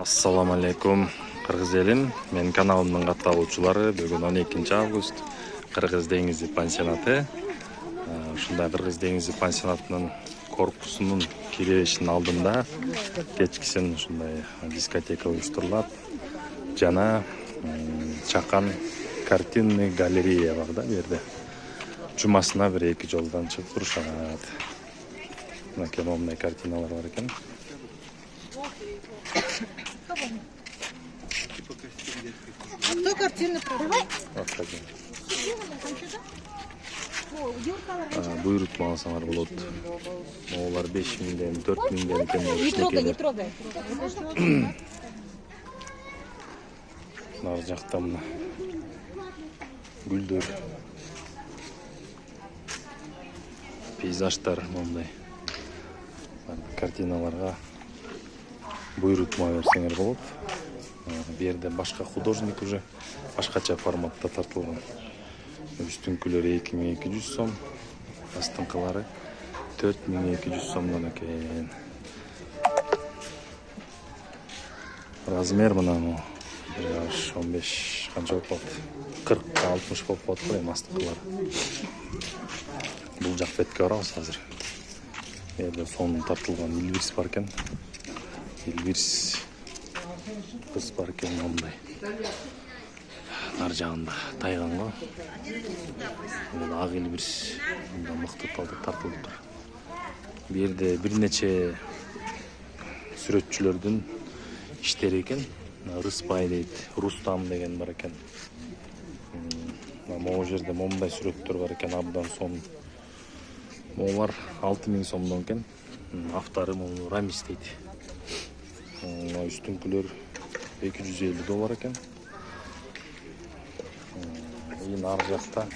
Assalamu alaikum Кыргыз элин. Мен каналымдын катталуучулары. Бүгүн 12 август Кыргыз деңизи пансионаты. Ушундай Кыргыз деңизи пансионатынын корпусунун киребешинин алдында кечкисин ушундай дискотека уюштурулат. Жана чакан картинный галерея бар да бу жерде. Жумасына 1-2 жолдон чыгып турушат. Мына момундай картиналар бар экен. А кто картины продавай? Буйрутма алсаңар болот. Олар 5000ден, 4000ден экен. Не трогай, не трогай. Нар жакта мына гүлдөр, пейзаждар мондай картиналарга буйрутма берсеңер болот. Бу жерде башка художник уже башкача форматта тартылган. Үстүңкүлөрү 2200 сом, астыңкылары 4200 сомдон экен. Размер мына 15 канча болот? 40-60 болуп калат го эми астыңкылары. Бул жак бетке барабыз азыр. Жерде сонун тартылган Илвирс бар экен. Илвирс кыз бар экен мондай. Нар жагында тайган го. Мына ак Илвирс мында мыкты тартылып тур. Бу жерде бир нече сүрөтчүлөрдүн иштери экен. Рыспай дейт, Рустам деген бар экен. Могу жерде момундай сүрөттөр бар экен, абдан сонун. Моулар 6000 сомдон экен. Автору могу Рамис дейт. Үстүңкүлөр $250 экен. Ар жакта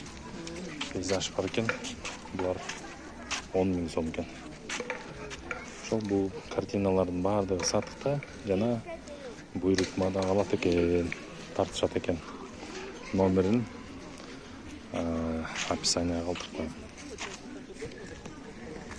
пейзаж бар экен. Булар 10.000 сом экен. Ошол бул картиналардын баардыгы сатыкта жана буйрутмада алат экен, тартышат экен. Номерин описанияга калтырып коём.